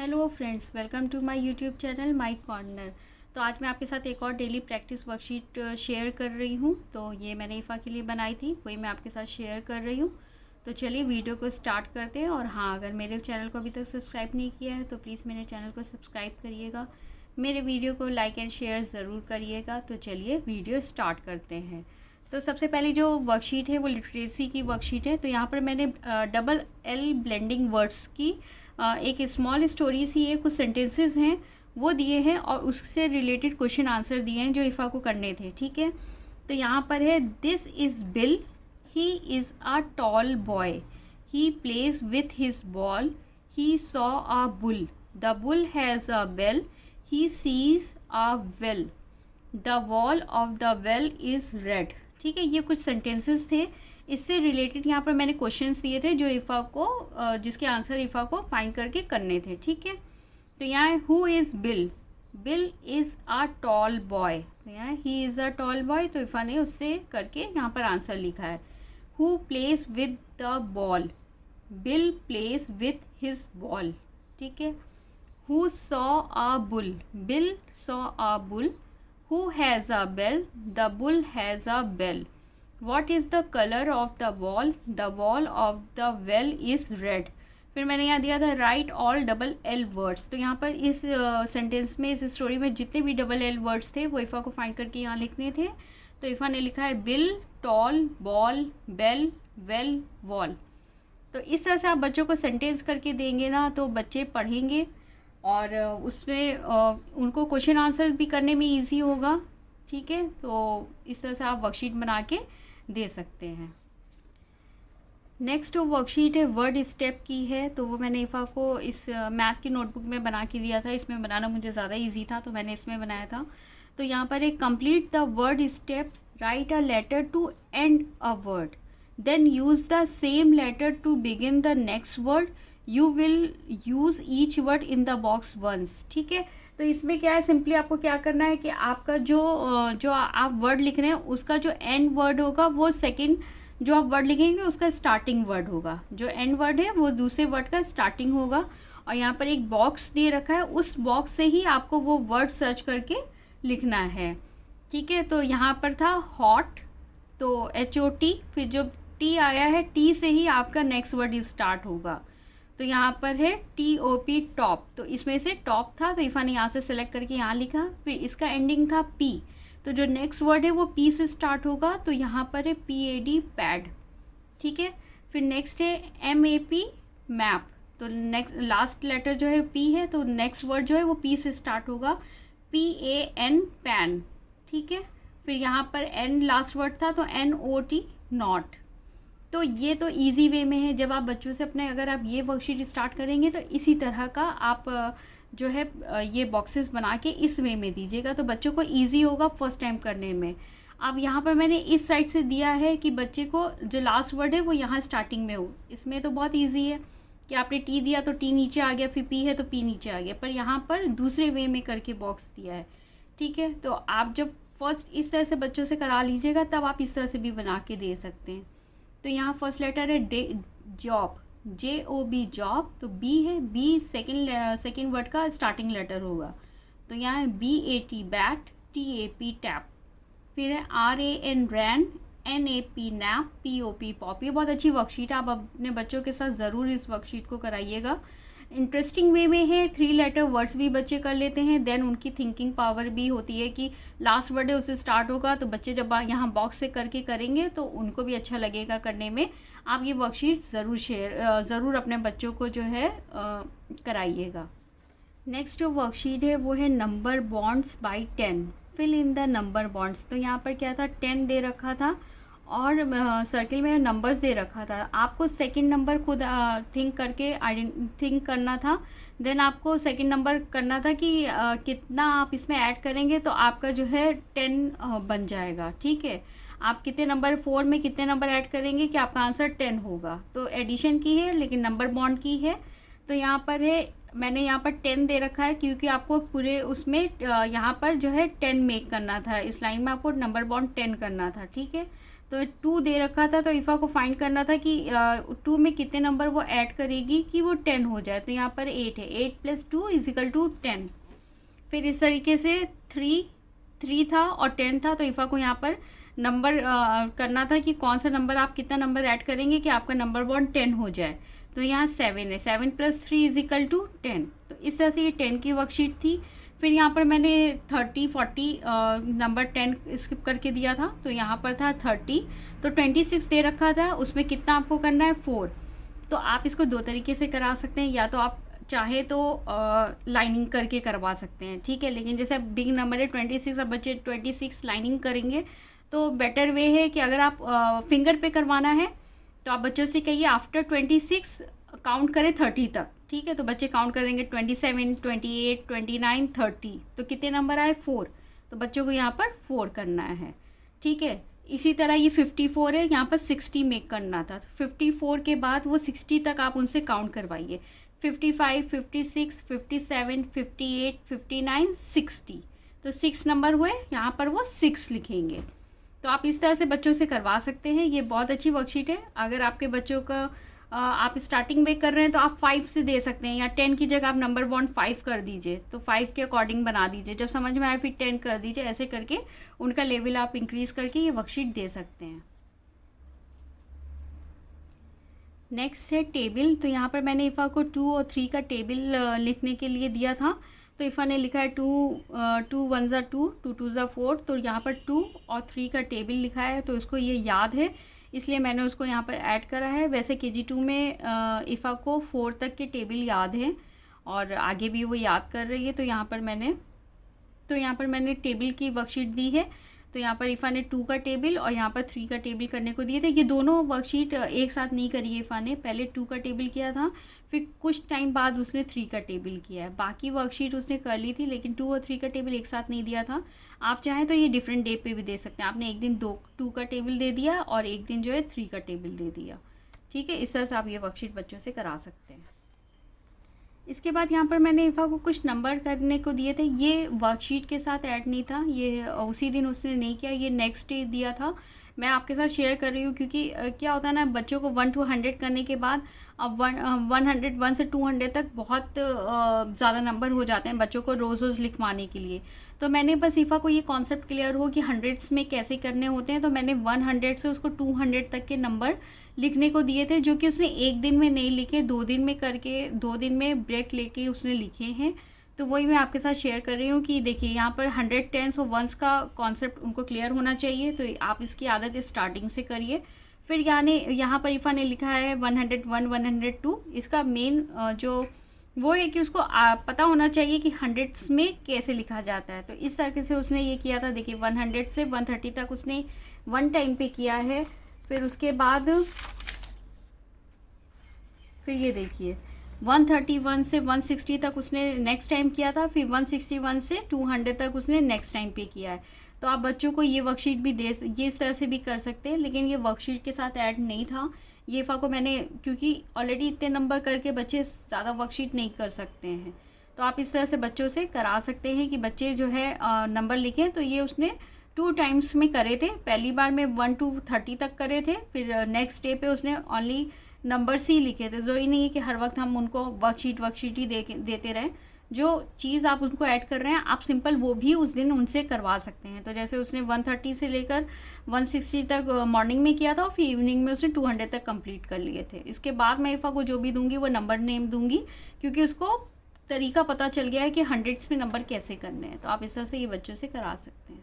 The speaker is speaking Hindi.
Hello friends, welcome to my YouTube channel my corner. तो आज मैं आपके साथ एक और डेली प्रैक्टिस वर्कशीट शेयर कर रही हूँ। तो ये मैंने ईफ़ा के लिए बनाई थी, वही मैं आपके साथ शेयर कर रही हूँ। तो चलिए वीडियो को स्टार्ट करते हैं। और हाँ, अगर मेरे चैनल को अभी तक सब्सक्राइब नहीं किया है तो प्लीज़ मेरे चैनल को सब्सक्राइब करिएगा, मेरे वीडियो को लाइक एंड शेयर ज़रूर करिएगा। तो चलिए वीडियो स्टार्ट करते हैं। तो सबसे पहले जो वर्कशीट है वो लिटरेसी की वर्कशीट है। तो यहाँ पर मैंने डबल एल ब्लेंडिंग वर्ड्स की एक स्मॉल स्टोरी सी है, कुछ सेंटेंसेस हैं वो दिए हैं और उससे रिलेटेड क्वेश्चन आंसर दिए हैं जो ईफ़ा को करने थे। ठीक है, तो यहाँ पर है this is Bill, he is a tall boy, he plays with his ball, he saw a bull, the bull has a bell, he sees a well, the wall of the well is red. ठीक है, ये कुछ सेंटेंसेस थे, इससे रिलेटेड यहाँ पर मैंने क्वेश्चंस दिए थे जो ईफ़ा को जिसके आंसर ईफ़ा को फाइंड करके करने थे। ठीक है, तो यहाँ who is bill, bill is a tall boy, तो यहाँ ही इज़ अ टॉल बॉय, तो ईफ़ा ने उससे करके यहाँ पर आंसर लिखा है। Who plays with the ball, bill place with his ball. ठीक है, who saw a bull, bill saw a bull, who has a bell, the bull has a bell, what is the color of the wall, the wall of the well is red। फिर मैंने यहाँ दिया था right all double L words. तो यहाँ पर इस सेंटेंस में, इस स्टोरी में जितने भी डबल एल वर्ड्स थे वो ईफ़ा को फाइंड करके यहाँ लिखने थे। तो ईफ़ा ने लिखा है Bill, tall, ball, bell, well, wall. तो इस तरह से आप बच्चों को सेंटेंस करके देंगे ना तो बच्चे पढ़ेंगे और उसमें उनको क्वेश्चन आंसर भी करने में इजी होगा। ठीक है, तो इस तरह से आप वर्कशीट बना के दे सकते हैं। नेक्स्ट वर्कशीट है वर्ड स्टेप की है। तो वो मैंने ईफ़ा को इस मैथ की नोटबुक में बना के दिया था, इसमें बनाना मुझे ज़्यादा इजी था तो मैंने इसमें बनाया था। तो यहाँ पर एक complete the word step, write a letter to end a word, then use the same letter to begin the next word, you will use each word in the box once. ठीक है, तो इसमें क्या है, सिंपली आपको क्या करना है कि आपका जो आप वर्ड लिख रहे हैं उसका जो एंड वर्ड होगा वो सेकंड जो आप वर्ड लिखेंगे उसका स्टार्टिंग वर्ड होगा, जो एंड वर्ड है वो दूसरे वर्ड का स्टार्टिंग होगा। और यहाँ पर एक बॉक्स दे रखा है, उस बॉक्स से ही आपको वो वर्ड सर्च करके लिखना है। ठीक है, तो यहाँ पर था हॉट, तो HOT, फिर जो टी आया है टी से ही आपका नेक्स्ट वर्ड स्टार्ट होगा। तो यहाँ पर है TOP टॉप, तो इसमें से टॉप था तो ईफ़ा ने यहाँ से सेलेक्ट करके यहाँ लिखा। फिर इसका एंडिंग था P, तो जो नेक्स्ट वर्ड है वो P से स्टार्ट होगा, तो यहाँ पर है PAD पैड। ठीक है, फिर नेक्स्ट है MAP मैप, तो नेक्स्ट लास्ट लेटर जो है P है तो नेक्स्ट वर्ड जो है वो P से स्टार्ट होगा, PAN पैन। ठीक है, फिर यहाँ पर N लास्ट वर्ड था तो NOT नॉट। तो ये तो इजी वे में है, जब आप बच्चों से अपने अगर आप ये वर्कशीट स्टार्ट करेंगे तो इसी तरह का आप जो है ये बॉक्सेस बना के इस वे में दीजिएगा तो बच्चों को इजी होगा फर्स्ट टाइम करने में। अब यहाँ पर मैंने इस साइड से दिया है कि बच्चे को जो लास्ट वर्ड है वो यहाँ स्टार्टिंग में हो। इसमें तो बहुत ईजी है कि आपने टी दिया तो टी नीचे आ गया, फिर पी है तो पी नीचे आ गया, पर यहाँ पर दूसरे वे में करके बॉक्स दिया है। ठीक है, तो आप जब फर्स्ट इस तरह से बच्चों से करा लीजिएगा तब आप इस तरह से भी बना के दे सकते हैं। तो यहाँ फर्स्ट लेटर है डे, जॉब, JOB जॉब, तो B है, B सेकेंड वर्ड का स्टार्टिंग लेटर होगा, तो यहाँ है BAT बैट, TAP टैप। फिर है RAN रैन, NAP नैप, POP पॉप। ये बहुत अच्छी वर्कशीट है, आप अपने बच्चों के साथ ज़रूर इस वर्कशीट को कराइएगा। इंटरेस्टिंग वे में है, 3 लेटर वर्ड्स भी बच्चे कर लेते हैं, देन उनकी थिंकिंग पावर भी होती है कि लास्ट वर्ड है उससे स्टार्ट होगा, तो बच्चे जब यहाँ बॉक्स से करके करेंगे तो उनको भी अच्छा लगेगा करने में। आप ये वर्कशीट ज़रूर अपने बच्चों को जो है कराइएगा। नेक्स्ट जो वर्कशीट है वो है number bonds by 10, fill in the number bonds. तो यहाँ पर क्या था, 10 दे रखा था और सर्किल में नंबर्स दे रखा था। आपको सेकंड नंबर खुद थिंक करना था, देन आपको सेकंड नंबर करना था कि कितना आप इसमें ऐड करेंगे तो आपका जो है 10 बन जाएगा। ठीक है, आप कितने नंबर 4 में कितने नंबर ऐड करेंगे कि आपका आंसर 10 होगा। तो एडिशन की है लेकिन नंबर बॉन्ड की है। तो यहाँ पर है, मैंने यहाँ पर 10 दे रखा है क्योंकि आपको पूरे उसमें यहाँ पर जो है 10 मेक करना था, इस लाइन में आपको नंबर बॉन्ड 10 करना था। ठीक है, तो 2 दे रखा था, तो इफ़ा को फाइंड करना था कि 2 में कितने नंबर वो ऐड करेगी कि वो 10 हो जाए। तो यहाँ पर 8 है, 8 + 2 = 10। फिर इस तरीके से 3 था और 10 था, तो इफ़ा को यहाँ पर नंबर करना था कि कौन सा नंबर आप कितना नंबर ऐड करेंगे कि आपका नंबर बॉन्ड 10 हो जाए। तो यहाँ 7 है, 7 + 3 = 10। तो इस तरह से ये 10 की वर्कशीट थी। फिर यहाँ पर मैंने 30, 40 नंबर 10 स्किप करके दिया था, तो यहाँ पर था 30। तो 26 दे रखा था, उसमें कितना आपको करना है 4। तो आप इसको 2 तरीके से करा सकते हैं, या तो आप चाहे तो लाइनिंग करके करवा सकते हैं, ठीक है। लेकिन जैसे बिग नंबर है 26 और बच्चे 26 लाइनिंग करेंगे, तो बेटर वे है कि अगर आप फिंगर पे करवाना है तो आप बच्चों से कहिए आफ्टर 26 काउंट करें 30 तक, ठीक है। तो बच्चे काउंट करेंगे 27, 28, 29, 30। तो कितने नंबर आए 4। तो बच्चों को यहाँ पर 4 करना है, ठीक है। इसी तरह ये 54 है, यहाँ पर 60 मेक करना था। 54 के बाद वो 60 तक आप उनसे काउंट करवाइए। 55, 56, 57, 58, 59, 60। तो 6 नंबर हुए, यहाँ पर वो 6 लिखेंगे। तो आप इस तरह से बच्चों से करवा सकते हैं। ये बहुत अच्छी वर्कशीट है। अगर आपके बच्चों का आप स्टार्टिंग में कर रहे हैं तो आप 5 से दे सकते हैं, या 10 की जगह आप नंबर बॉन्ड 5 कर दीजिए, तो 5 के अकॉर्डिंग बना दीजिए। जब समझ में आए फिर 10 कर दीजिए। ऐसे करके उनका लेवल आप इंक्रीज़ करके ये वर्कशीट दे सकते हैं। नेक्स्ट है टेबल। तो यहाँ पर मैंने इफ़ा को 2 और 3 का टेबल लिखने के लिए दिया था। तो इफ़ा ने लिखा है 2 1 = 2, 2 2 = 4। तो यहाँ पर 2 और 3 का टेबल लिखा है, तो उसको ये याद है, इसलिए मैंने उसको यहाँ पर ऐड करा है। वैसे KG2 में इफ़ा को 4 तक के टेबल याद हैं और आगे भी वो याद कर रही है। तो यहाँ पर मैंने टेबल की वर्कशीट दी है। तो यहाँ पर इफ़ा ने 2 का टेबल और यहाँ पर 3 का टेबल करने को दिए थे। ये दोनों वर्कशीट एक साथ नहीं करी है इफ़ा ने। पहले 2 का टेबल किया था, फिर कुछ टाइम बाद उसने 3 का टेबल किया है। बाकी वर्कशीट उसने कर ली थी, लेकिन 2 और 3 का टेबल एक साथ नहीं दिया था। आप चाहें तो ये डिफरेंट डे पे भी दे सकते हैं। आपने एक दिन 2 का टेबल दे दिया और एक दिन जो है 3 का टेबल दे दिया, ठीक है। इस तरह से आप ये वर्कशीट बच्चों से करा सकते हैं। इसके बाद यहाँ पर मैंने इफ़ा को कुछ नंबर करने को दिए थे। ये वर्कशीट के साथ ऐड नहीं था, ये उसी दिन उसने नहीं किया, ये नेक्स्ट डे दिया था। मैं आपके साथ शेयर कर रही हूँ क्योंकि क्या होता है ना, बच्चों को 1 to 100 करने के बाद अब 1 से 200 तक बहुत ज़्यादा नंबर हो जाते हैं बच्चों को रोज़ रोज़ लिखवाने के लिए। तो मैंने बस इफ़ा को ये कॉन्सेप्ट क्लियर हो कि हंड्रेड्स में कैसे करने होते हैं, तो मैंने 100 से उसको 200 तक के नंबर लिखने को दिए थे, जो कि उसने एक दिन में नहीं लिखे, 2 दिन में करके 2 दिन में ब्रेक लेके उसने लिखे हैं। तो वही मैं आपके साथ शेयर कर रही हूँ कि देखिए यहाँ पर 100, 10 और 1s का कॉन्सेप्ट उनको क्लियर होना चाहिए। तो आप इसकी आदत स्टार्टिंग से करिए। फिर यहाँ पर इफ़ा ने लिखा है 101, 102। इसका मेन जो वो है कि उसको पता होना चाहिए कि हंड्रेड्स में कैसे लिखा जाता है। तो इस तरीके से उसने ये किया था। देखिए 100 से 130 तक उसने 1 टाइम पे किया है। फिर उसके बाद फिर ये देखिए 131 से 160 तक उसने नेक्स्ट टाइम किया था। फिर 161 से 200 तक उसने नेक्स्ट टाइम पे किया है। तो आप बच्चों को ये वर्कशीट भी ये इस तरह से भी कर सकते हैं, लेकिन ये वर्कशीट के साथ ऐड नहीं था। ये इफ़ा को मैंने क्योंकि ऑलरेडी इतने नंबर करके बच्चे ज़्यादा वर्कशीट नहीं कर सकते हैं, तो आप इस तरह से बच्चों से करा सकते हैं कि बच्चे जो है नंबर लिखें। तो ये उसने 2 टाइम्स में करे थे। पहली बार में 1 to 30 तक करे थे, फिर नेक्स्ट डे पे उसने ओनली नंबर्स ही लिखे थे। ज़रूरी नहीं है कि हर वक्त हम उनको वर्कशीट ही देते रहें। जो चीज़ आप उनको ऐड कर रहे हैं, आप सिंपल वो भी उस दिन उनसे करवा सकते हैं। तो जैसे उसने 130 से लेकर 160 तक मॉर्निंग में किया था और फिर इवनिंग में उसने 200 तक कंप्लीट कर लिए थे। इसके बाद मैं इफ़ा को जो भी दूंगी वो नंबर नेम दूंगी, क्योंकि उसको तरीका पता चल गया है कि हंड्रेड्स में नंबर कैसे करने हैं। तो आप इस तरह से ये बच्चों से करा सकते हैं।